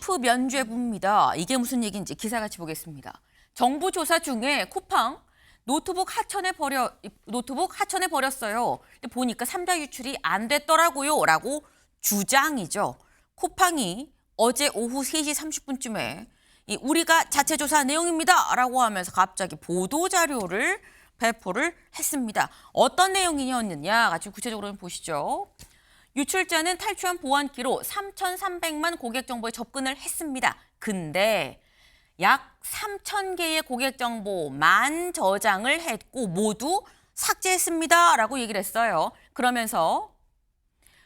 F 면죄부입니다. 이게 무슨 얘기인지 기사 같이 보겠습니다. 정부 조사 중에 쿠팡 노트북 하천에 버렸어요. 근데 보니까 3자 유출이 안 됐더라고요. 라고 주장이죠. 쿠팡이 어제 오후 3시 30분쯤에 우리가 자체 조사 내용입니다. 라고 하면서 갑자기 보도자료를 배포를 했습니다. 어떤 내용이었느냐 같이 구체적으로 보시죠. 유출자는 탈취한 보안기로 3,300만 고객 정보에 접근을 했습니다. 근데 약 3,000개의 고객 정보만 저장을 했고 모두 삭제했습니다. 라고 얘기를 했어요. 그러면서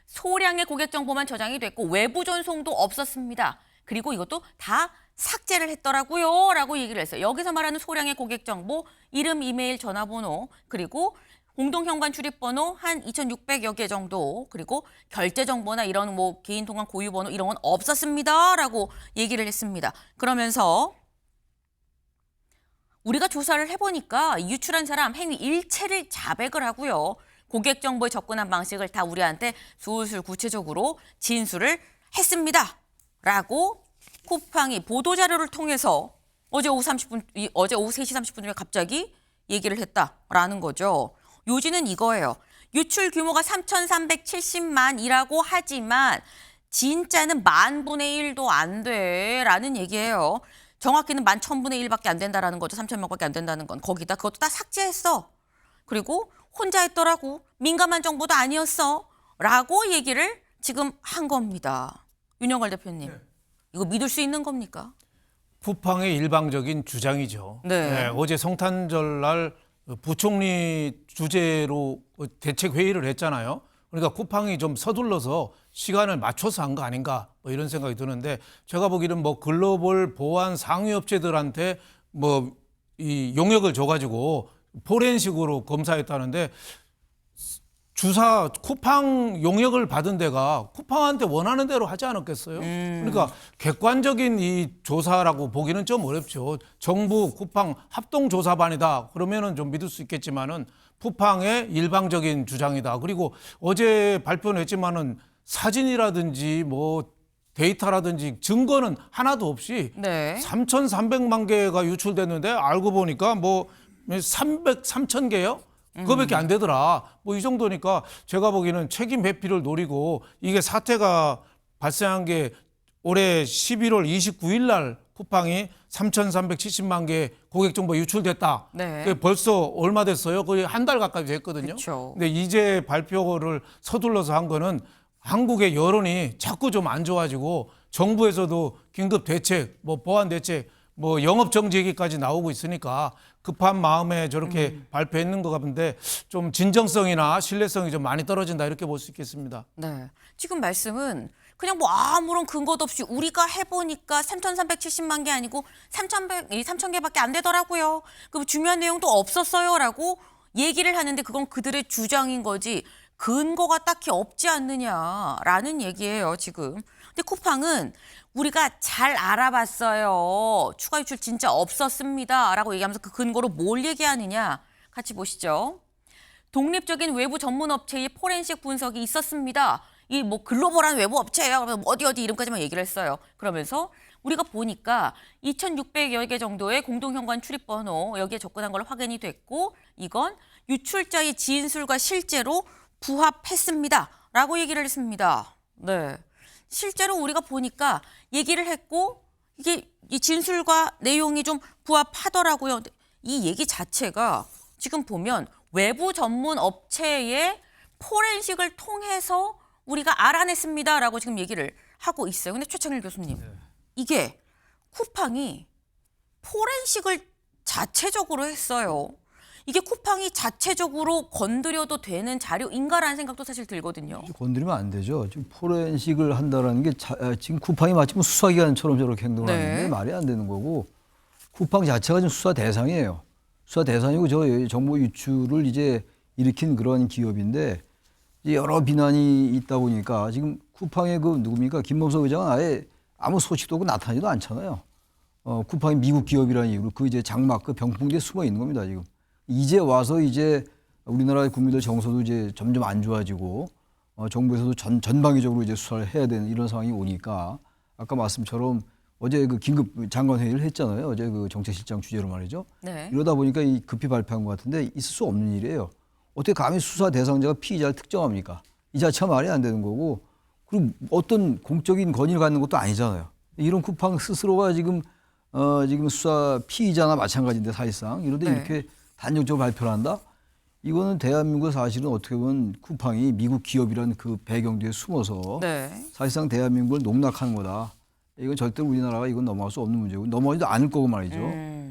소량의 고객 정보만 저장이 됐고 외부 전송도 없었습니다. 그리고 이것도 다 삭제를 했더라고요. 라고 얘기를 했어요. 여기서 말하는 소량의 고객 정보, 이름, 이메일, 전화번호, 그리고 공동현관 출입번호 한 2,600여 개 정도, 그리고 결제 정보나 이런 개인 통관 고유 번호 이런 건 없었습니다. 라고 얘기를 했습니다. 그러면서 우리가 조사를 해보니까 유출한 사람 행위 일체를 자백을 하고요. 고객 정보에 접근한 방식을 다 우리한테 술술 구체적으로 진술을 했습니다. 라고 쿠팡이 보도자료를 통해서 어제 오후 3시 30분쯤에 갑자기 얘기를 했다라는 거죠. 요지는 이거예요. 유출 규모가 3,370만이라고 하지만 진짜는 10,000분의 1도 안 돼라는 얘기예요. 정확히는 11,000분의 1밖에 안 된다라는 거죠. 3,000명밖에 안 된다는 건. 거기다 그것도 다 삭제했어. 그리고 혼자 했더라고. 민감한 정보도 아니었어. 라고 얘기를 지금 한 겁니다. 윤영걸 대표님. 네. 이거 믿을 수 있는 겁니까? 쿠팡의 일방적인 주장이죠. 네. 네, 어제 성탄절 날 부총리 주재로 대책 회의를 했잖아요. 그러니까 쿠팡이 좀 서둘러서 시간을 맞춰서 한 거 아닌가 이런 생각이 드는데 제가 보기에는 글로벌 보안 상위 업체들한테 이 용역을 줘가지고 포렌식으로 검사했다는데 쿠팡 용역을 받은 데가 쿠팡한테 원하는 대로 하지 않았겠어요? 그러니까 객관적인 이 조사라고 보기는 좀 어렵죠. 정부 쿠팡 합동조사반이다. 그러면은 좀 믿을 수 있겠지만은 쿠팡의 일방적인 주장이다. 그리고 어제 발표는 했지만은 사진이라든지 데이터라든지 증거는 하나도 없이 네. 3,300만 개가 유출됐는데 알고 보니까 3,000개요? 그거밖에 안 되더라. 이 정도니까 제가 보기에는 책임 회피를 노리고 이게 사태가 발생한 게 올해 11월 29일 날 쿠팡이 3,370만 개 고객 정보 유출됐다. 네. 그게 벌써 얼마 됐어요? 거의 한 달 가까이 됐거든요. 그쵸. 근데 이제 발표를 서둘러서 한 거는 한국의 여론이 자꾸 좀 안 좋아지고 정부에서도 긴급 대책, 보안 대책, 영업 정지 얘기까지 나오고 있으니까 급한 마음에 저렇게 발표했는 것 같은데 좀 진정성이나 신뢰성이 좀 많이 떨어진다 이렇게 볼 수 있겠습니다. 네. 지금 말씀은 그냥 아무런 근거도 없이 우리가 해보니까 3,370만 개 아니고 3,000개밖에 안 되더라고요. 그 중요한 내용도 없었어요라고 얘기를 하는데 그건 그들의 주장인 거지 근거가 딱히 없지 않느냐라는 얘기예요, 지금. 근데 쿠팡은 우리가 잘 알아봤어요. 추가 유출 진짜 없었습니다. 라고 얘기하면서 그 근거로 뭘 얘기하느냐 같이 보시죠. 독립적인 외부 전문 업체의 포렌식 분석이 있었습니다. 이 글로벌한 외부 업체예요. 어디 이름까지만 얘기를 했어요. 그러면서 우리가 보니까 2,600여 개 정도의 공동현관 출입번호 여기에 접근한 걸로 확인이 됐고 이건 유출자의 진술과 실제로 부합했습니다. 라고 얘기를 했습니다. 네. 실제로 우리가 보니까 얘기를 했고 이게 이 진술과 내용이 좀 부합하더라고요. 이 얘기 자체가 지금 보면 외부 전문 업체의 포렌식을 통해서 우리가 알아냈습니다라고 지금 얘기를 하고 있어요. 근데 최창일 교수님, 이게 쿠팡이 포렌식을 자체적으로 했어요. 이게 쿠팡이 자체적으로 건드려도 되는 자료인가라는 생각도 사실 들거든요. 건드리면 안 되죠. 지금 포렌식을 한다는 게 지금 쿠팡이 마치 수사기관처럼 저렇게 행동을 하는데 말이 안 되는 거고 쿠팡 자체가 지금 수사 대상이에요. 수사 대상이고 저 정보 유출을 이제 일으킨 그런 기업인데 여러 비난이 있다 보니까 지금 쿠팡의 누굽니까? 김범석 의장은 아예 아무 소식도 없고 나타나지도 않잖아요. 쿠팡이 미국 기업이라는 이유로 이제 장막 병풍 뒤에 숨어 있는 겁니다, 지금. 이제 와서 이제 우리나라의 국민들 정서도 이제 점점 안 좋아지고 정부에서도 전방위적으로 이제 수사를 해야 되는 이런 상황이 오니까 아까 말씀처럼 어제 그 긴급 장관 회의를 했잖아요. 어제 그 정책실장 주재로 말이죠. 네. 이러다 보니까 이 급히 발표한 것 같은데 있을 수 없는 일이에요. 어떻게 감히 수사 대상자가 피의자를 특정합니까? 이 자체가 말이 안 되는 거고 그리고 어떤 공적인 권위를 갖는 것도 아니잖아요. 이런 쿠팡 스스로가 지금 수사 피의자나 마찬가지인데 사실상 이런데 네. 이렇게 단정적으로 발표를 한다? 이거는 대한민국 사실은 어떻게 보면 쿠팡이 미국 기업이라는 그 배경 뒤에 숨어서 네. 사실상 대한민국을 농락하는 거다. 이건 절대 우리나라가 이건 넘어갈 수 없는 문제고 넘어가지도 않을 거고 말이죠.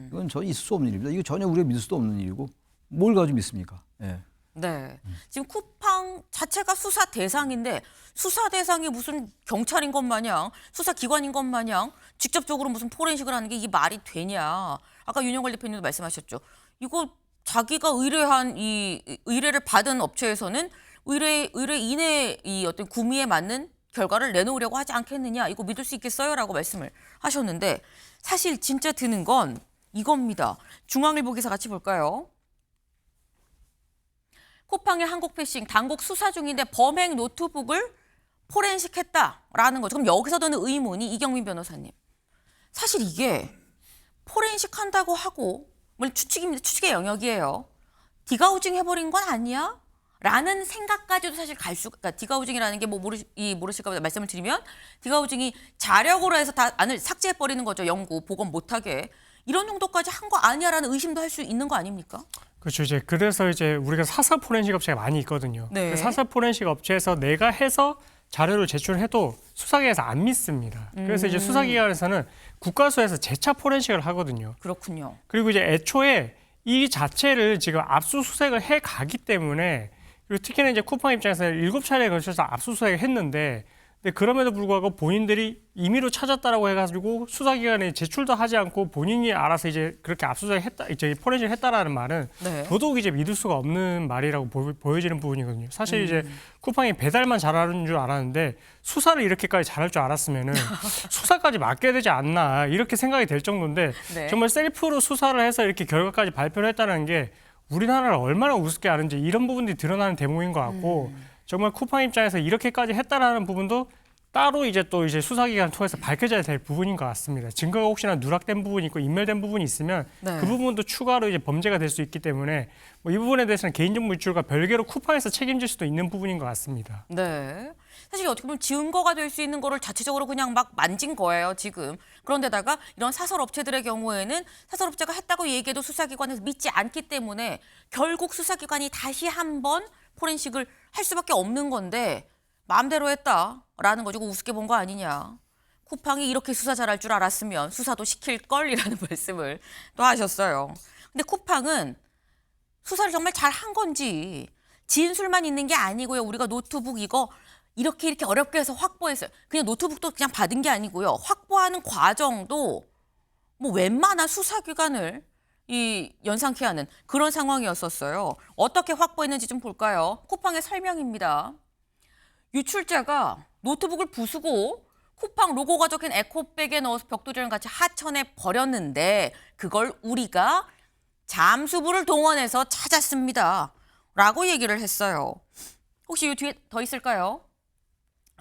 이건 전혀 있을 수 없는 일입니다. 이거 전혀 우리가 믿을 수도 없는 일이고 뭘 가지고 믿습니까? 예. 네. 지금 쿠팡 자체가 수사 대상인데 수사 대상이 무슨 경찰인 것 마냥 수사기관인 것 마냥 직접적으로 무슨 포렌식을 하는 게 이게 말이 되냐. 아까 윤영걸 대표님도 말씀하셨죠. 이거 자기가 의뢰한 이 의뢰를 받은 업체에서는 의뢰인의 이 어떤 구미에 맞는 결과를 내놓으려고 하지 않겠느냐. 이거 믿을 수 있겠어요? 라고 말씀을 하셨는데 사실 진짜 드는 건 이겁니다. 중앙일보 기사 같이 볼까요? 쿠팡의 한국 패싱 당국 수사 중인데 범행 노트북을 포렌식했다라는 거죠. 그럼 여기서 드는 의문이 이경민 변호사님. 사실 이게 포렌식 한다고 하고 물론 추측입니다. 추측의 영역이에요. 디가우징 해버린 건 아니야? 라는 생각까지도 사실 갈 수가, 그러니까 디가우징이라는 게 뭐 모르실까 봐 말씀을 드리면 디가우징이 자력으로 해서 다 안을 삭제해버리는 거죠. 연구, 복원 못하게. 이런 정도까지 한 거 아니야라는 의심도 할 수 있는 거 아닙니까? 그렇죠. 그래서 우리가 사설 포렌식 업체가 많이 있거든요. 네. 그 사설 포렌식 업체에서 내가 해서 자료를 제출해도 수사기관에서 안 믿습니다. 그래서 수사기관에서는 국가수에서 재차 포렌식을 하거든요. 그렇군요. 그리고 애초에 이 자체를 지금 압수수색을 해 가기 때문에 그리고 특히나 쿠팡 입장에서는 7차례에 걸쳐서 압수수색을 했는데 근데 그럼에도 불구하고 본인들이 임의로 찾았다라고 해가지고 수사기관에 제출도 하지 않고 본인이 알아서 그렇게 압수수색했다, 포렌식을 했다라는 말은 네. 더더욱 믿을 수가 없는 말이라고 보여지는 부분이거든요. 사실 쿠팡이 배달만 잘하는 줄 알았는데 수사를 이렇게까지 잘할 줄 알았으면은 수사까지 맡겨야 되지 않나 이렇게 생각이 될 정도인데 네. 정말 셀프로 수사를 해서 이렇게 결과까지 발표를 했다는 게 우리나라를 얼마나 우습게 아는지 이런 부분들이 드러나는 대목인 것 같고. 정말 쿠팡 입장에서 이렇게까지 했다라는 부분도 따로 또 수사기관을 통해서 밝혀져야 될 부분인 것 같습니다. 증거가 혹시나 누락된 부분이 있고 인멸된 부분이 있으면 네. 그 부분도 추가로 범죄가 될 수 있기 때문에 이 부분에 대해서는 개인정보 유출과 별개로 쿠팡에서 책임질 수도 있는 부분인 것 같습니다. 네. 사실 어떻게 보면 증거가 될 수 있는 거를 자체적으로 그냥 막 만진 거예요, 지금. 그런데다가 이런 사설 업체들의 경우에는 사설 업체가 했다고 얘기해도 수사기관에서 믿지 않기 때문에 결국 수사기관이 다시 한번 포렌식을 할 수밖에 없는 건데 마음대로 했다라는 거죠. 우습게 본 거 아니냐. 쿠팡이 이렇게 수사 잘할 줄 알았으면 수사도 시킬 걸이라는 말씀을 또 하셨어요. 근데 쿠팡은 수사를 정말 잘 한 건지 진술만 있는 게 아니고요. 우리가 노트북 이거 이렇게 어렵게 해서 확보했어요. 그냥 노트북도 그냥 받은 게 아니고요. 확보하는 과정도 뭐 웬만한 수사기관을 연상케 하는 그런 상황이었었어요. 어떻게 확보했는지 좀 볼까요? 쿠팡의 설명입니다. 유출자가 노트북을 부수고 쿠팡 로고가 적힌 에코백에 넣어서 벽돌이랑 같이 하천에 버렸는데 그걸 우리가 잠수부를 동원해서 찾았습니다. 라고 얘기를 했어요. 혹시 이 뒤에 더 있을까요?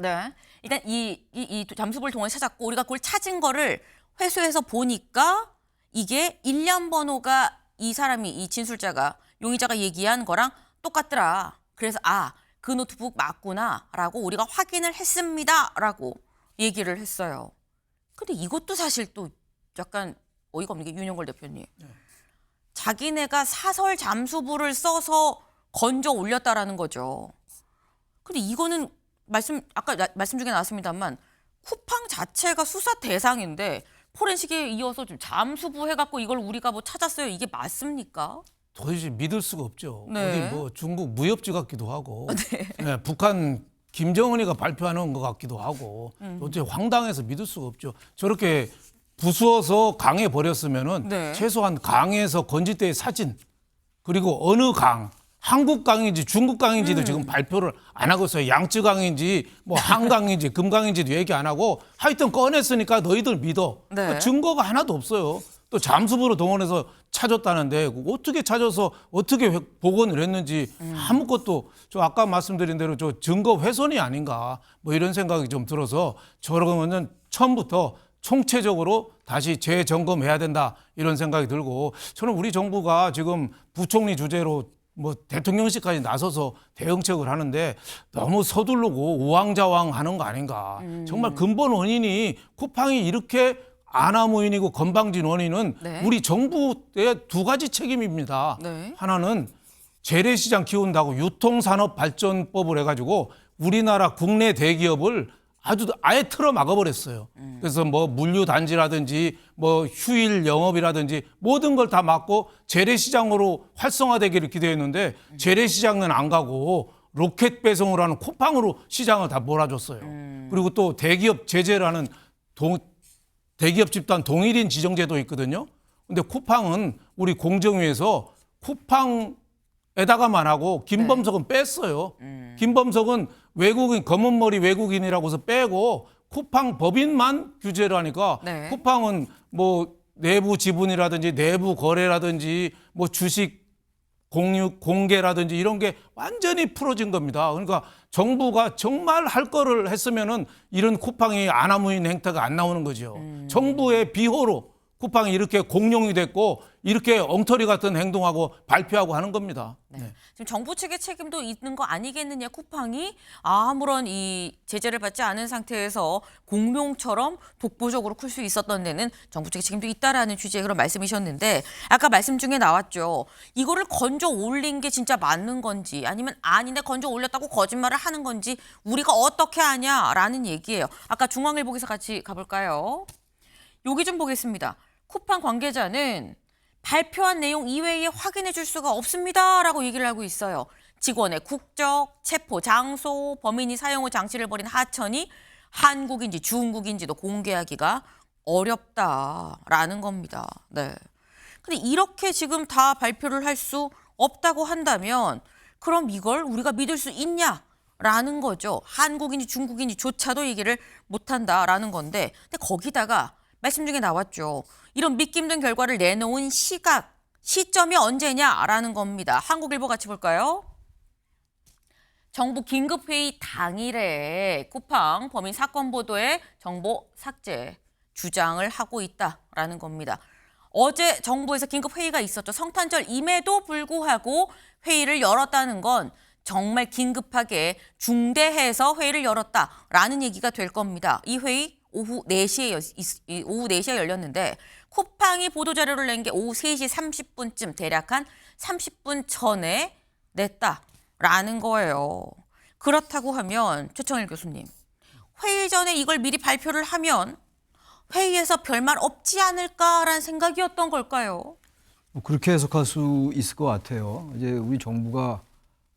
네. 일단 이 잠수부를 동원해서 찾았고 우리가 그걸 찾은 거를 회수해서 보니까 이게 일련 번호가 이 진술자가 용의자가 얘기한 거랑 똑같더라. 그래서 그 노트북 맞구나라고 우리가 확인을 했습니다라고 얘기를 했어요. 근데 이것도 사실 또 약간 어이가 없는 게 윤영걸 대표님. 자기네가 사설 잠수부를 써서 건져 올렸다라는 거죠. 근데 이거는 아까 말씀 중에 나왔습니다만 쿠팡 자체가 수사 대상인데 포렌식에 이어서 좀 잠수부 해갖고 이걸 우리가 뭐 찾았어요. 이게 맞습니까? 도대체 믿을 수가 없죠. 네. 어디 뭐 중국 무협지 같기도 하고, 네, 북한 김정은이가 발표하는 것 같기도 하고, 도대체 황당해서 믿을 수가 없죠. 저렇게 부수어서 강에 버렸으면은 네. 최소한 강에서 건지대의 사진 그리고 어느 강. 한국 강인지 중국 강인지도 지금 발표를 안 하고 있어요. 양쯔 강인지 뭐 한강인지 금강인지도 얘기 안 하고 하여튼 꺼냈으니까 너희들 믿어. 네. 그러니까 증거가 하나도 없어요. 또 잠수부로 동원해서 찾았다는데 어떻게 찾아서 어떻게 복원을 했는지 아무것도 저 아까 말씀드린 대로 저 증거 훼손이 아닌가 뭐 이런 생각이 좀 들어서 저런 거는 처음부터 총체적으로 다시 재점검해야 된다 이런 생각이 들고 저는 우리 정부가 지금 부총리 주재로 뭐 대통령실까지 나서서 대응책을 하는데 너무 서두르고 우왕좌왕하는 거 아닌가. 정말 근본 원인이 쿠팡이 이렇게 아나무인이고 건방진 원인은 네. 우리 정부의 두 가지 책임입니다. 네. 하나는 재래시장 키운다고 유통산업발전법을 해가지고 우리나라 국내 대기업을 아예 틀어 막아버렸어요. 그래서 뭐 물류단지라든지 뭐 휴일 영업이라든지 모든 걸 다 막고 재래시장으로 활성화되기를 기대했는데 재래시장은 안 가고 로켓 배송을 하는 쿠팡으로 시장을 다 몰아줬어요. 그리고 또 대기업 제재라는 대기업 집단 동일인 지정제도 있거든요. 근데 쿠팡은 우리 공정위에서 쿠팡에다가만 하고 김범석은 뺐어요. 김범석은 외국인 검은 머리 외국인이라고서 빼고 쿠팡 법인만 규제를 하니까 네. 쿠팡은 뭐 내부 지분이라든지 내부 거래라든지 뭐 주식 공개라든지 이런 게 완전히 풀어진 겁니다. 그러니까 정부가 정말 할 거를 했으면은 이런 쿠팡이 아나무인 행태가 안 나오는 거죠. 정부의 비호로 쿠팡이 이렇게 공룡이 됐고 이렇게 엉터리 같은 행동하고 발표하고 하는 겁니다. 네. 지금 정부 측의 책임도 있는 거 아니겠느냐. 쿠팡이 아무런 이 제재를 받지 않은 상태에서 공룡처럼 독보적으로 클 수 있었던 데는 정부 측의 책임도 있다라는 취지의 그런 말씀이셨는데 아까 말씀 중에 나왔죠. 이거를 건져 올린 게 진짜 맞는 건지 아니면 아닌데 건져 올렸다고 거짓말을 하는 건지 우리가 어떻게 아냐라는 얘기예요. 아까 중앙일보 기사 같이 가볼까요? 여기 좀 보겠습니다. 쿠팡 관계자는 발표한 내용 이외에 확인해 줄 수가 없습니다라고 얘기를 하고 있어요. 직원의 국적, 체포 장소, 범인이 사용 후 장치를 벌인 하천이 한국인지 중국인지도 공개하기가 어렵다라는 겁니다. 네. 근데 이렇게 지금 다 발표를 할 수 없다고 한다면 그럼 이걸 우리가 믿을 수 있냐라는 거죠. 한국인지 중국인지조차도 얘기를 못한다라는 건데 근데 거기다가 말씀 중에 나왔죠. 이런 믿기 힘든 결과를 내놓은 시점이 언제냐라는 겁니다. 한국일보 같이 볼까요? 정부 긴급회의 당일에 쿠팡 범인 사건 보도에 정보 삭제 주장을 하고 있다라는 겁니다. 어제 정부에서 긴급회의가 있었죠. 성탄절임에도 불구하고 회의를 열었다는 건 정말 긴급하게 중대해서 회의를 열었다라는 얘기가 될 겁니다. 이 회의 오후 4시에 열렸는데 쿠팡이 보도자료를 낸 게 오후 3시 30분쯤 대략 한 30분 전에 냈다라는 거예요. 그렇다고 하면 최청일 교수님, 회의 전에 이걸 미리 발표를 하면 회의에서 별말 없지 않을까라는 생각이었던 걸까요? 뭐 그렇게 해석할 수 있을 것 같아요. 이제 우리 정부가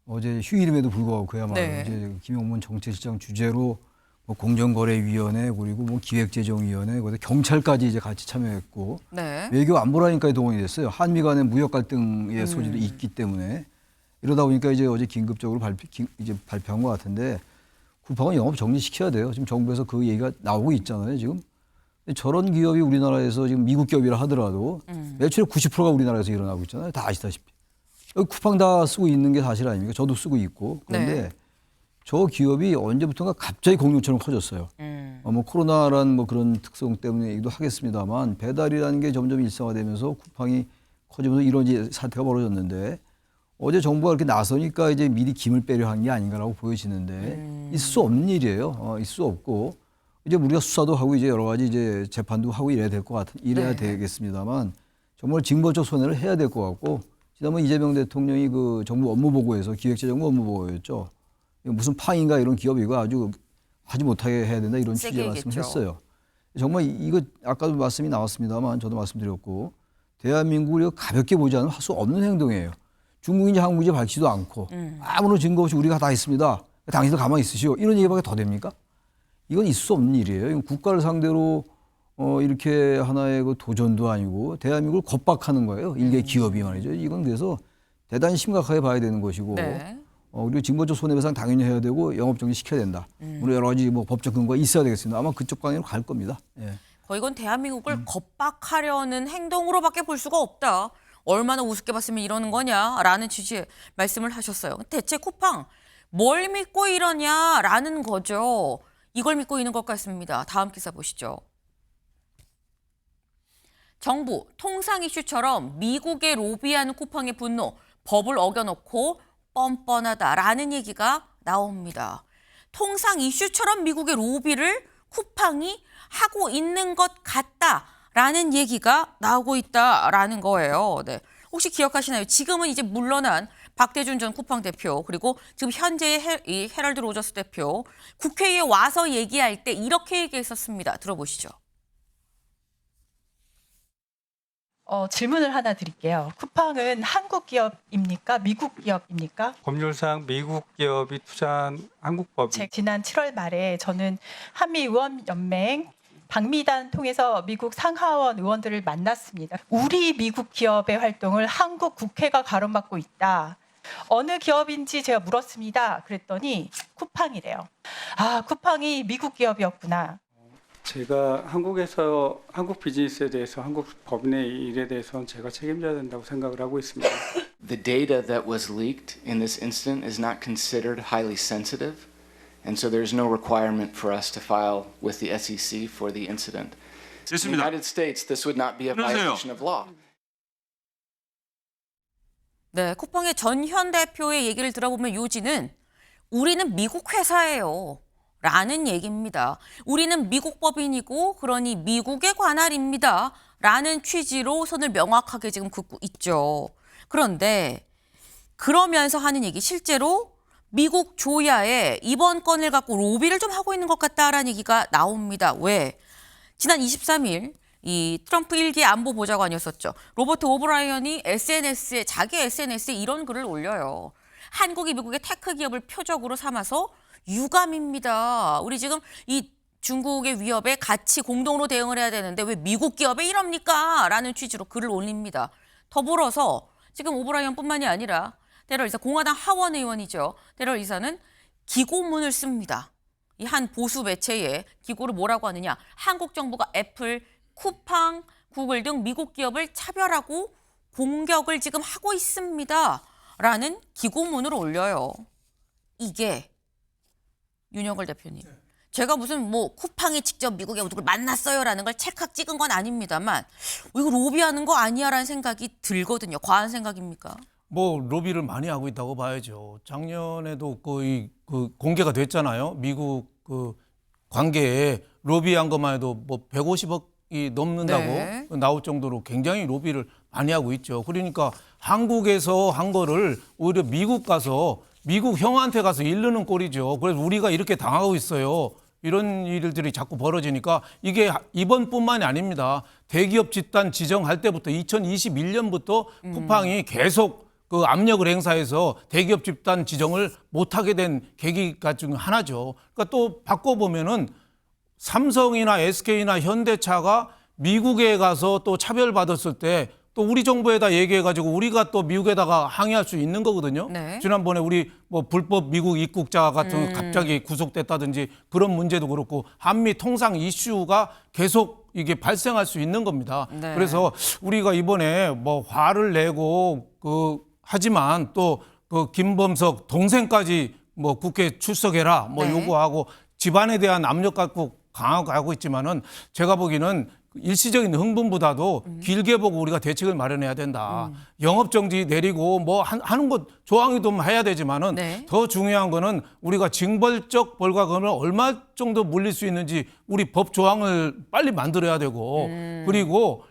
어제 휴일임에도 불구하고 그야말로 네. 이제 김용문 정책실장 주재로 뭐 공정거래위원회 그리고 뭐 기획재정위원회 그리고 경찰까지 이제 같이 참여했고 네. 외교 안보라니까 동원이 됐어요. 한미 간의 무역 갈등의 소지도 있기 때문에 이러다 보니까 이제 어제 긴급적으로 발표한 것 같은데 쿠팡은 영업 정리시켜야 돼요. 지금 정부에서 그 얘기가 나오고 있잖아요. 지금 저런 기업이 우리나라에서 지금 미국 기업이라 하더라도 매출의 90%가 우리나라에서 일어나고 있잖아요. 다 아시다시피. 여기 쿠팡 다 쓰고 있는 게 사실 아닙니까? 저도 쓰고 있고. 그런데 네. 저 기업이 언제부턴가 갑자기 공룡처럼 커졌어요. 뭐 코로나라는 뭐 그런 특성 때문이기도 하겠습니다만 배달이라는 게 점점 일상화되면서 쿠팡이 커지면서 이런 이제 사태가 벌어졌는데 어제 정부가 이렇게 나서니까 이제 미리 김을 빼려 한 게 아닌가라고 보여지는데 있을 수 없는 일이에요. 있을 수 없고 이제 우리가 수사도 하고 이제 여러 가지 이제 재판도 하고 이래야 될 것 같은 이래야 네. 되겠습니다만 정말 징벌적 손해를 해야 될 것 같고 지난번 이재명 대통령이 그 정부 업무보고에서 기획재정부 업무보고였죠. 무슨 팡인가 이런 기업이고 아주 하지 못하게 해야 된다 이런 취지의 말씀을 했어요. 정말 이거 아까도 말씀이 나왔습니다만 저도 말씀드렸고 대한민국을 가볍게 보지 않으면 할 수 없는 행동이에요. 중국인지 한국인지 밝히지도 않고 아무런 증거 없이 우리가 다 있습니다. 당신도 가만히 있으시오. 이런 얘기밖에 더 됩니까? 이건 있을 수 없는 일이에요. 이건 국가를 상대로 이렇게 하나의 그 도전도 아니고 대한민국을 겁박하는 거예요. 일개 기업이 말이죠. 이건 그래서 대단히 심각하게 봐야 되는 것이고 네. 그리고 징벌적 손해배상 당연히 해야 되고 영업정지 시켜야 된다. 우리 여러 가지 뭐 법적 근거가 있어야 되겠습니다. 아마 그쪽 방향으로 갈 겁니다. 예. 거의 이건 대한민국을 겁박하려는 행동으로밖에 볼 수가 없다. 얼마나 우습게 봤으면 이러는 거냐라는 취지의 말씀을 하셨어요. 대체 쿠팡 뭘 믿고 이러냐라는 거죠. 이걸 믿고 있는 것 같습니다. 다음 기사 보시죠. 정부, 통상 이슈처럼 미국에 로비하는 쿠팡의 분노, 법을 어겨놓고 뻔뻔하다라는 얘기가 나옵니다. 통상 이슈처럼 미국의 로비를 쿠팡이 하고 있는 것 같다라는 얘기가 나오고 있다라는 거예요. 네. 혹시 기억하시나요? 지금은 이제 물러난 박대준 전 쿠팡 대표 그리고 지금 현재의 이 헤럴드 로저스 대표 국회에 와서 얘기할 때 이렇게 얘기했었습니다. 들어보시죠. 질문을 하나 드릴게요. 쿠팡은 한국 기업입니까? 미국 기업입니까? 법률상 미국 기업이 투자한 한국법이 지난 7월 말에 저는 한미의원연맹 방미단 통해서 미국 상하원 의원들을 만났습니다. 우리 미국 기업의 활동을 한국 국회가 가로막고 있다. 어느 기업인지 제가 물었습니다. 그랬더니 쿠팡이래요. 아, 쿠팡이 미국 기업이었구나. 제가 한국에서 한국 비즈니스에 대해서 한국 법인의 일에 대해서는 제가 책임져야 된다고 생각을 하고 있습니다. The data that was leaked in this incident is not considered highly sensitive, and so there's no requirement for us to file with the SEC for the incident. In the 됐습니다. United States, this would not be a 끊으세요. violation of law. 네, 쿠팡의 전현 대표의 얘기를 들어보면 요지는 우리는 미국 회사예요. 라는 얘기입니다. 우리는 미국 법인이고 그러니 미국에 관할입니다. 라는 취지로 선을 명확하게 지금 긋고 있죠. 그런데 그러면서 하는 얘기 실제로 미국 조야에 이번 건을 갖고 로비를 좀 하고 있는 것 같다라는 얘기가 나옵니다. 왜? 지난 23일 이 트럼프 1기 안보보좌관이었었죠. 로버트 오브라이언이 자기 SNS에 이런 글을 올려요. 한국이 미국의 테크 기업을 표적으로 삼아서 유감입니다. 우리 지금 이 중국의 위협에 같이 공동으로 대응을 해야 되는데 왜 미국 기업에 이럽니까? 라는 취지로 글을 올립니다. 더불어서 지금 오브라이언뿐만이 아니라 데럴 이사 공화당 하원 의원이죠. 데럴 이사는 기고문을 씁니다. 이 한 보수 매체에 기고를 뭐라고 하느냐. 한국 정부가 애플, 쿠팡, 구글 등 미국 기업을 차별하고 공격을 지금 하고 있습니다. 라는 기고문을 올려요. 이게 윤영걸 대표님. 제가 무슨 뭐 쿠팡이 직접 미국에 누굴 만났어요라는 걸 찰칵 찍은 건 아닙니다만 이거 로비하는 거 아니야라는 생각이 들거든요. 과한 생각입니까? 뭐 로비를 많이 하고 있다고 봐야죠. 작년에도 거의 공개가 됐잖아요. 미국 그 관계에 로비한 것만 해도 뭐 150억이 넘는다고 네. 나올 정도로 굉장히 로비를 많이 하고 있죠. 그러니까 한국에서 한 거를 오히려 미국 가서 미국 형한테 가서 이르는 꼴이죠. 그래서 우리가 이렇게 당하고 있어요. 이런 일들이 자꾸 벌어지니까 이게 이번뿐만이 아닙니다. 대기업 집단 지정할 때부터 2021년부터 쿠팡이 계속 그 압력을 행사해서 대기업 집단 지정을 못하게 된 계기가 중 하나죠. 그러니까 또 바꿔보면은 삼성이나 SK나 현대차가 미국에 가서 또 차별받았을 때 또 우리 정부에다 얘기해가지고 우리가 또 미국에다가 항의할 수 있는 거거든요. 네. 지난번에 우리 뭐 불법 미국 입국자 같은 갑자기 구속됐다든지 그런 문제도 그렇고 한미 통상 이슈가 계속 이게 발생할 수 있는 겁니다. 네. 그래서 우리가 이번에 뭐 화를 내고 하지만 또 그 김범석 동생까지 뭐 국회 출석해라 뭐 네. 요구하고 집안에 대한 압력 갖고 강하고 있지만은 제가 보기에는 일시적인 흥분보다도 길게 보고 우리가 대책을 마련해야 된다. 영업정지 내리고 뭐 하는 것 조항이 좀 해야 되지만은 네. 더 중요한 거는 우리가 징벌적 벌과금을 얼마 정도 물릴 수 있는지 우리 법 조항을 빨리 만들어야 되고 그리고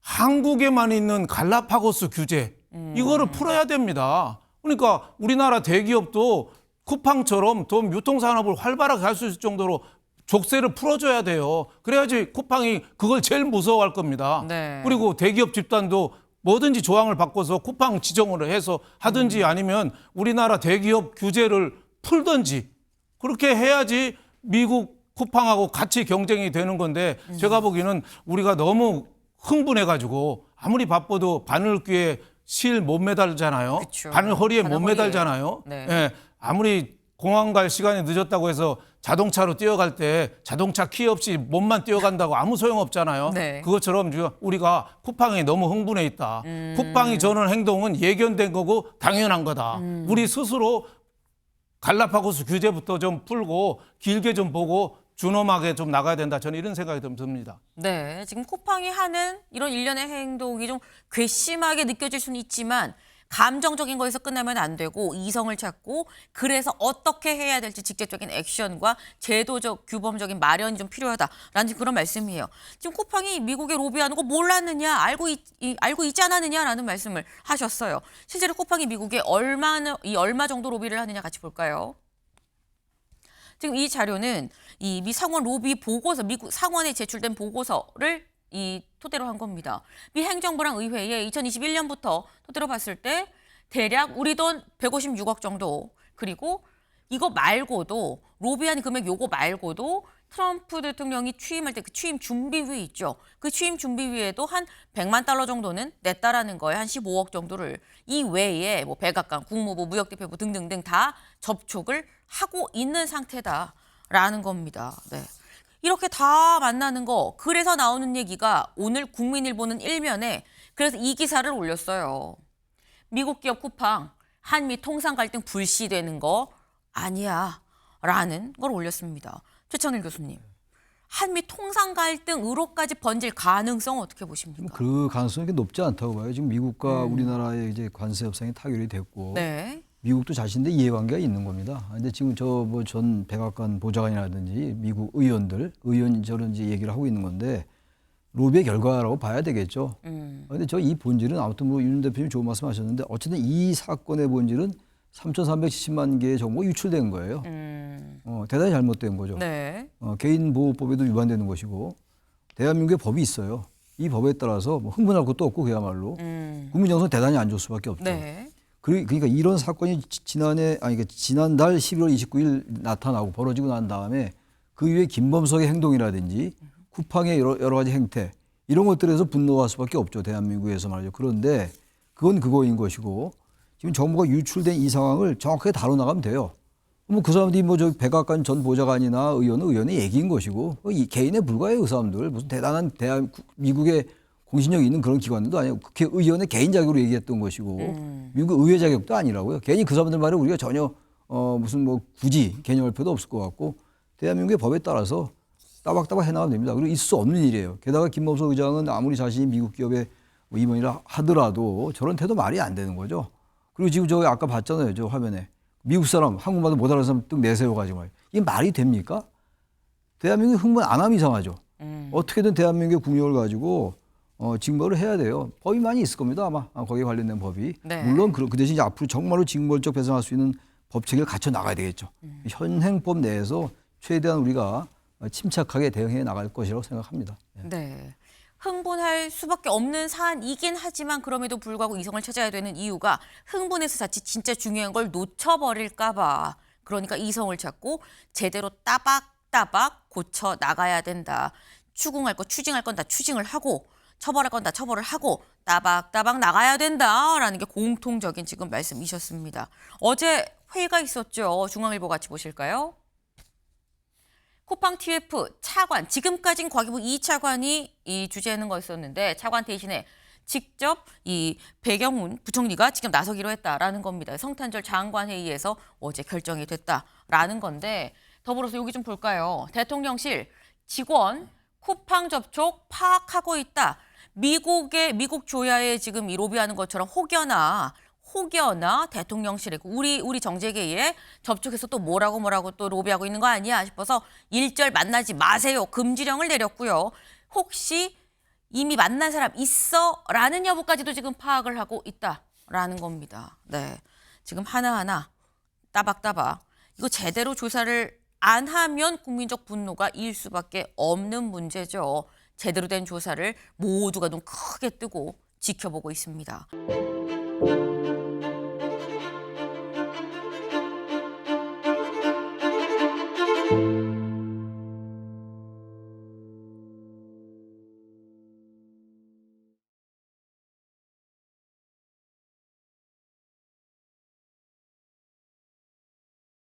한국에만 있는 갈라파고스 규제 이거를 풀어야 됩니다. 그러니까 우리나라 대기업도 쿠팡처럼 좀 유통산업을 활발하게 할 수 있을 정도로 족쇄를 풀어줘야 돼요. 그래야지 쿠팡이 그걸 제일 무서워할 겁니다. 네. 그리고 대기업 집단도 뭐든지 조항을 바꿔서 쿠팡 지정을 해서 하든지 아니면 우리나라 대기업 규제를 풀든지 그렇게 해야지 미국 쿠팡하고 같이 경쟁이 되는 건데 제가 보기에는 우리가 너무 흥분해가지고 아무리 바빠도 바늘 귀에 실 못 매달잖아요. 그쵸. 바늘 허리에 바늘 못 매달잖아요. 네. 예, 아무리 공항 갈 시간이 늦었다고 해서 자동차로 뛰어갈 때 자동차 키 없이 몸만 뛰어간다고 아무 소용없잖아요. 네. 그것처럼 우리가 쿠팡에 너무 흥분해 있다. 쿠팡이 저는 행동은 예견된 거고 당연한 거다. 우리 스스로 갈라파고스 규제부터 좀 풀고 길게 좀 보고 준엄하게 좀 나가야 된다. 저는 이런 생각이 좀 듭니다. 네, 지금 쿠팡이 하는 이런 일련의 행동이 좀 괘씸하게 느껴질 수는 있지만 감정적인 거에서 끝나면 안 되고 이성을 찾고 그래서 어떻게 해야 될지 직접적인 액션과 제도적 규범적인 마련이 좀 필요하다라는 그런 말씀이에요. 지금 쿠팡이 미국에 로비하는 거 몰랐느냐 알고 있지 않았느냐라는 말씀을 하셨어요. 실제로 쿠팡이 미국에 얼마 정도 로비를 하느냐 같이 볼까요? 지금 이 자료는 이 미 상원 로비 보고서, 미국 상원에 제출된 보고서를 토대로 한 겁니다. 미 행정부랑 의회에 2021년부터 토대로 봤을 때 대략 우리 돈 156억 정도, 그리고 이거 말고도 로비한 금액 요거 말고도 트럼프 대통령이 취임할 때 그 취임 준비위 있죠. 그 취임 준비위에도 한 100만 달러 정도는 냈다라는 거예요. 한 15억 정도를. 이 외에 뭐 백악관, 국무부, 무역대표부 등등등 다 접촉을 하고 있는 상태다라는 겁니다. 네. 이렇게 다 만나는 거, 그래서 나오는 얘기가 오늘 국민일보는 일면에 그래서 이 기사를 올렸어요. 미국 기업 쿠팡, 한미 통상 갈등 불씨되는 거 아니야 라는 걸 올렸습니다. 최창일 교수님, 한미 통상 갈등으로까지 번질 가능성 어떻게 보십니까? 그 가능성이 높지 않다고 봐요. 지금 미국과 우리나라의 이제 관세 협상이 타결이 됐고 네. 미국도 자신들 이해관계가 있는 겁니다. 근데 지금 저 뭐 전 백악관 보좌관이라든지 미국 의원처럼 이제 얘기를 하고 있는 건데 로비의 결과라고 봐야 되겠죠. 근데 저 이 본질은 아무튼 뭐 윤 대표님 좋은 말씀하셨는데 어쨌든 이 사건의 본질은 3,370만 개의 정보가 유출된 거예요. 대단히 잘못된 거죠. 네. 개인보호법에도 위반되는 것이고 대한민국의 법이 있어요. 이 법에 따라서 뭐 흥분할 것도 없고 그야말로 국민 정서는 대단히 안 좋을 수밖에 없죠. 네. 그러니까 이런 사건이 지난달 11월 29일 나타나고 벌어지고 난 다음에 그 이후에 김범석의 행동이라든지 쿠팡의 여러 가지 행태 이런 것들에서 분노할 수밖에 없죠. 대한민국에서 말이죠. 그런데 그건 그거인 것이고 지금 정보가 유출된 이 상황을 정확하게 다뤄나가면 돼요. 뭐 그 사람들이 뭐 저 백악관 전 보좌관이나 의원의 얘기인 것이고 이 개인에 불과해요. 그 사람들 무슨 대단한 미국의 공신력이 있는 그런 기관도 아니고 국회의원의 개인 자격으로 얘기했던 것이고 미국 의회 자격도 아니라고요. 괜히 그 사람들 말에 우리가 전혀 무슨 뭐 굳이 개념할 필요도 없을 것 같고 대한민국의 법에 따라서 따박따박 해나가면 됩니다. 그리고 있을 수 없는 일이에요. 게다가 김범석 의장은 아무리 자신이 미국 기업의 임원이라 하더라도 저런 태도 말이 안 되는 거죠. 그리고 지금 저 아까 봤잖아요. 저 화면에 미국 사람 한국말도 못 알아듣는 사람 뚝 내세워가지고 말이에요. 이게 말이 됩니까? 대한민국이 흥분 안 하면 이상하죠. 어떻게든 대한민국의 국력을 가지고 징벌을 해야 돼요. 법이 많이 있을 겁니다. 아마 거기에 관련된 법이. 네. 물론 그 대신 이제 앞으로 정말로 징벌적 배상할 수 있는 법체계를 갖춰 나가야 되겠죠. 현행법 내에서 최대한 우리가 침착하게 대응해 나갈 것이라고 생각합니다. 네. 흥분할 수밖에 없는 사안이긴 하지만 그럼에도 불구하고 이성을 찾아야 되는 이유가 흥분해서 자칫 진짜 중요한 걸 놓쳐버릴까 봐. 그러니까 이성을 찾고 제대로 따박따박 고쳐 나가야 된다. 추궁할 거 추징할 건 다 추징을 하고 처벌할 건 다 처벌을 하고 따박따박 나가야 된다라는 게 공통적인 지금 말씀이셨습니다. 어제 회의가 있었죠. 중앙일보 같이 보실까요? 쿠팡 TF 차관, 지금까지는 과기부 2차관이 이 주재하는 거였었는데 차관 대신에 직접 이 배경훈 부총리가 직접 나서기로 했다라는 겁니다. 성탄절 장관회의에서 어제 결정이 됐다라는 건데 더불어서 여기 좀 볼까요? 대통령실 직원 쿠팡 접촉 파악하고 있다. 미국 조야에 지금 이 로비하는 것처럼 혹여나 대통령실에 우리 정재계에 접촉해서 또 뭐라고 또 로비하고 있는 거 아니야 싶어서 일절 만나지 마세요. 금지령을 내렸고요. 혹시 이미 만난 사람 있어라는 여부까지도 지금 파악을 하고 있다라는 겁니다. 네, 지금 하나하나 따박따박 이거 제대로 조사를 안 하면 국민적 분노가 일 수밖에 없는 문제죠. 제대로 된 조사를 모두가 눈 크게 뜨고 지켜보고 있습니다.